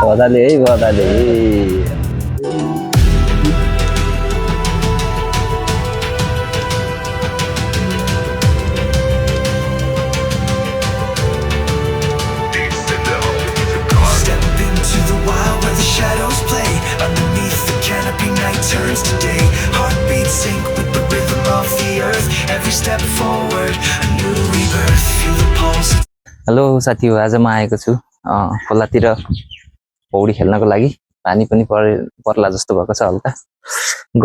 बधाले है बधाले हेलो साथी हो आज म आएको छु खोलातिर पौडी खेल्नको लागि पानी पनि पर्ला जस्तो भएको छ हल्का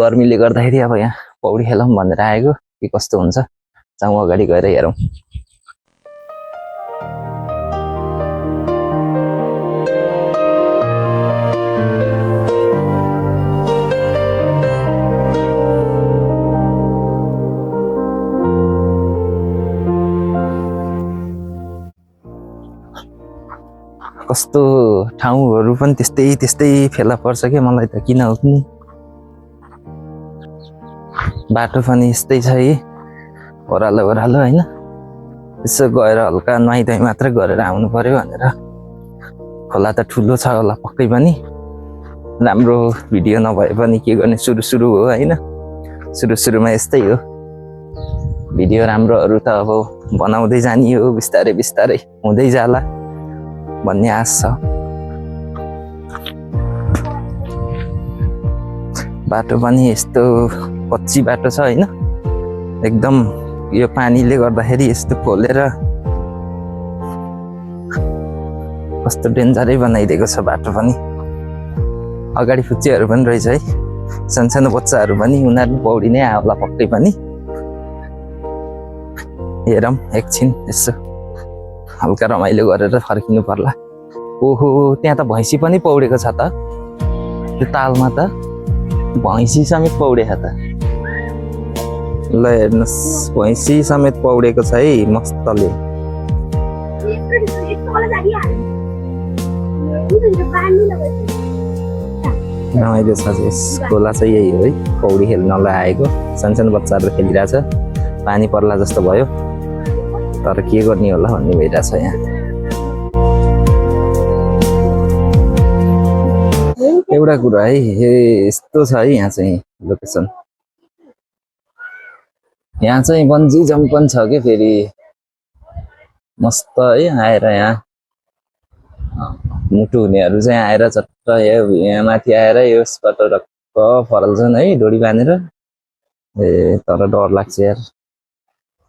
गर्मीले गर्दाखेरि अब यहाँ पौडी खेलौँ भनेर आएको के कस्तो हुन्छ जाउँ अगाडि गएर हेरौँ कस्तो ठाउँहरू पनि त्यस्तै फेला पर्छ के मलाई त किन हो नि बाटो पनि यस्तै छ है ओह्रालो हैन यसो गएर हल्का नुहाइधुवाइ मात्र गरेर आउनु पर्यो भनेर खोला त ठुलो छ होला पक्कै पनि राम्रो भिडियो नभए पनि के गर्ने सुरु हो हैन सुरुमा यस्तै हो भिडियो राम्रोहरू त अब बनाउँदै जानी हो बिस्तारै हुँदै जाला भन्ने आश छ बाटो पनि यस्तो कच्ची बाटो छ हैन एकदम यो पानीले गर्दाखेरि यस्तो खोलेर कस्तो डेन्जरै बनाइदिएको छ बाटो पनि अगाडि फुच्चेहरू पनि रहेछ है सानो बच्चाहरू पनि उनीहरू पौडी नै आउला पक्कै पनि हेरौँ एकछिन यसो हल्का रमाइलो गरेर फर्किनु पर्ला ओहो त्यहाँ त भैँसी पनि पौडेको छ त त्यो तालमा त भैँसी समेत पौडेको त ल हेर्नुहोस् भैँसी समेत पौडेको छ है मस्तले रमाइलो छ यस खोला चाहिँ यही हो है पौडी खेल्नलाई आएको सानो बच्चाहरू खेलिरहेछ पानी पर्ला जस्तो भयो तर के गर्ने होला भन्ने भइरहेछ यहाँ एउटा कुरा है यस्तो छ है यहाँ चाहिँ लोकेसन यहाँ चाहिँ बन्जी जम्प पनि छ कि फेरि मस्त है आएर यहाँ मुटु हुनेहरू चाहिँ आएर चट्ट यहाँ माथि आएर यसबाट रक्क फरल्छन् है डोरी बाँधेर ए तर डर लाग्छ यार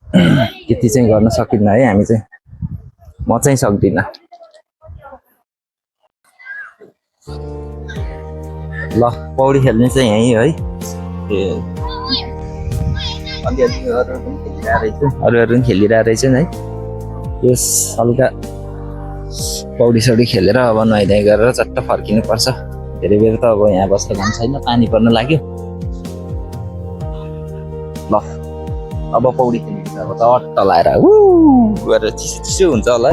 त्यति चाहिँ गर्न सकिन्न है हामी चाहिँ म चाहिँ सक्दिनँ ल पौडी खेल्ने चाहिँ यही है अरूहरू पनि खेलिरहेको रहेछन् है यस हल्का पौडी सौडी खेलेर अब नुहाइधुवाइ गरेर चट्ट फर्किनु पर्छ धेरै बेर त अब यहाँ बस्दा काम छैन पानी पर्न लाग्यो ल अब पौडी खेल्नु अब त अट्ट लाएर गरेर चिसो हुन्छ होला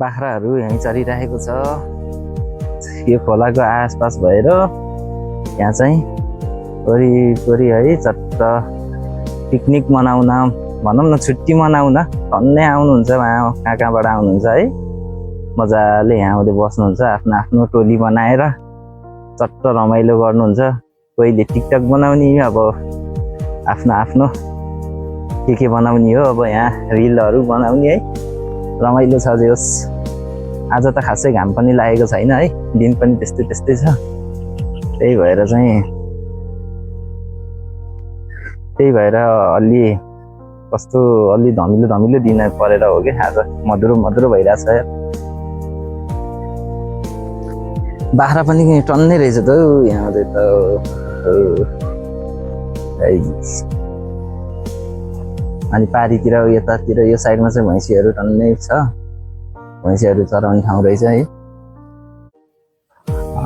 बाख्राहरू यहीँ चरिरहेको छ। यो खोलाको आसपास भएर यहाँ चाहिँ वरिपरि है चट्ट पिकनिक मनाउन भनौँ न छुट्टी मनाउन धन्नै आउनुहुन्छ। उहाँ कहाँ कहाँबाट आउनुहुन्छ है, मजाले यहाँ आउँदै बस्नुहुन्छ, आफ्नो आफ्नो टोली बनाएर चट्ट रमाइलो गर्नुहुन्छ। कोहीले टिकटक बनाउने, अब आफ्नो आफ्नो के बनाउने हो, अब यहाँ रिलहरू बनाउने है, रमाइलो छ जोस्। आज त खासै घाम पनि लागेको छैन है, दिन पनि त्यस्तै त्यस्तै छ। त्यही भएर अलि कस्तो अलि धमिलो दिन परेर हो कि आज मधुरो भइरहेछ। बाख्रा पनि टन्नै रहेछ त यहाँ त। अनि पारीतिर यतातिर यो साइडमा चाहिँ भैँसीहरू टन्नै छ, भैँसीहरू चराउने ठाउँ रहेछ है।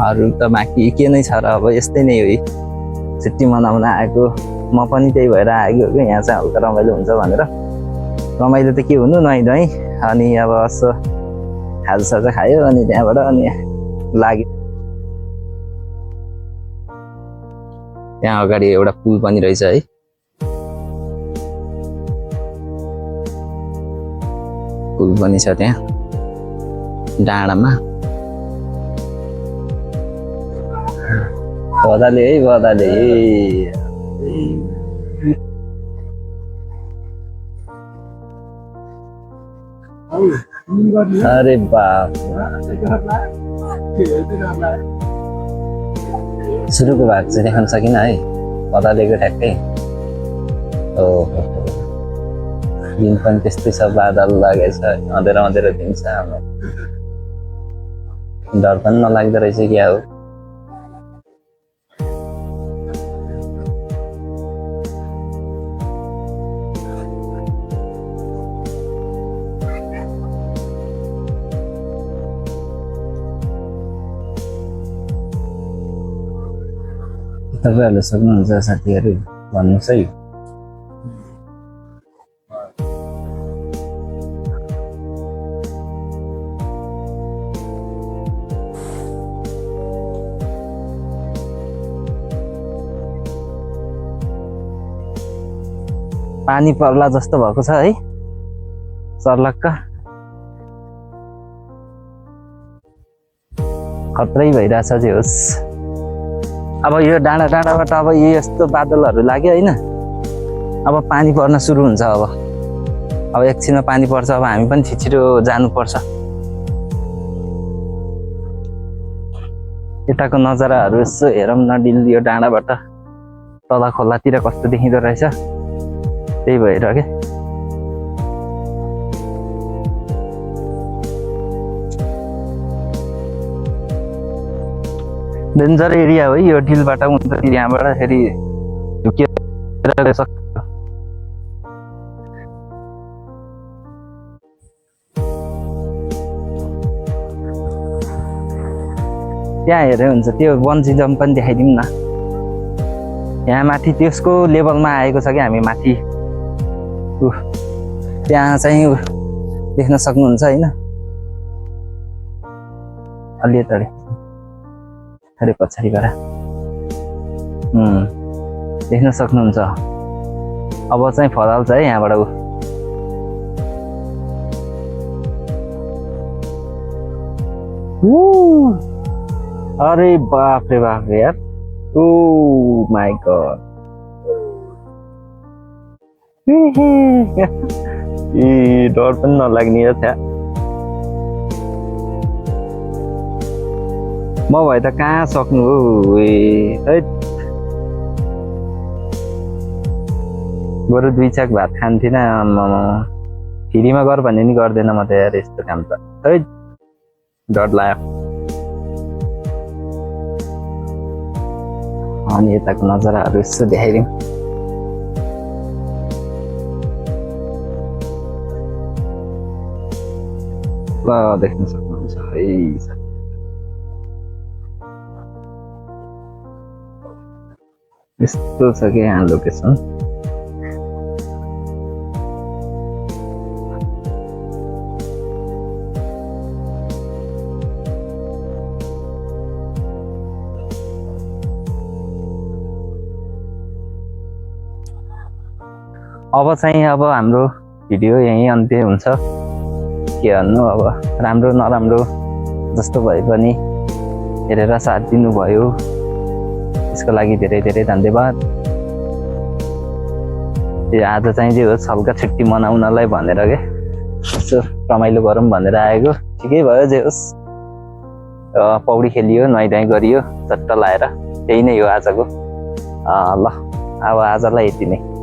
अरू त बाँकी के नै छ र, अब यस्तै नै हो। छुट्टी मनाउन आएको म पनि त्यही भएर आएको हो कि यहाँ चाहिँ हल्का रमाइलो हुन्छ भनेर। रमाइलो त के हुनु नुहाइ धुवाइ, अनि अब यसो खाजासाजा खायो अनि त्यहाँबाट अनि लाग्यो। त्यहाँ अगाडि एउटा पुल पनि रहेछ है, पुल पनि छ त्यहाँ डाँडामा। बदाले अरे बाप, सुरुको भाग चाहिँ देखाउन सकिन है, बदालेको ठ्याक्कै। ओहो, दिन पनि त्यस्तै छ, बादल लागेछ, अँधेरो दिन छ। डर पनि नलाग्दो रहेछ क्या हो। तपाईँहरूले सक्नुहुन्छ साथीहरू भन्नुहोस् है। पानी पर्ला जस्तो भएको छ है, सर्लक्क खत्रै भइरहेछ जे होस्। अब यो डाँडाबाट अब यस्तो बादलहरू लाग्यो होइन, अब पानी पर्न सुरु हुन्छ। अब एकछिनमा पानी पर्छ, अब हामी पनि छिटो जानुपर्छ। यताको नजाराहरू यसो हेरौँ न, डिल यो डाँडाबाट तल खोलातिर कस्तो देखिँदो रहेछ। त्यही भएर के डेन्जर एरिया हो यो, डिलबाट उतातिर यहाँबाट फेरि झुकेर सक्छ। त्यहाँ हेरे हुन्छ, त्यो बन्जी जम्प पनि देखाइदिउँ न। यहाँ माथि त्यसको लेभलमा आएको छ कि हामी माथि, त्यहाँ चाहिँ देख्न सक्नुहुन्छ होइन, अलि यताडि अरे पछाडिबाट देख्न सक्नुहुन्छ। अब चाहिँ फलाल्छ है यहाँबाट। अरे बाप रे यार, ओ माय गॉड, डर पनि नलाग्ने थियो। म भए त कहाँ सक्नु हो, बरु 2 चाक भात खान्थिनँ। फ्रीमा गर भन्ने नि गर्दैन म त यार यस्तो काम त, डर लाग्यो। अनि यताको नजाराहरू यसो देखाइदिउँ। ल देख्न सक्नुहुन्छ है, यस्तो छ कि यहाँ लोकेसन। अब चाहिँ अब हाम्रो भिडियो यहीँ अन्त्य हुन्छ। के भन्नु, अब राम्रो नराम्रो जस्तो भए पनि हेरेर साथ दिनुभयो, त्यसको लागि धेरै धेरै धन्यवाद। आज चाहिँ जे होस् हल्का छुट्टी मनाउनलाई भनेर के यसो रमाइलो गरौँ भनेर आएको। ठिकै भयो जे होस्। पौडी खेलियो, नुहाइधुवाइ गरियो, चट्ट लाएर, त्यही नै हो आजको। ल अब आजलाई यति नै।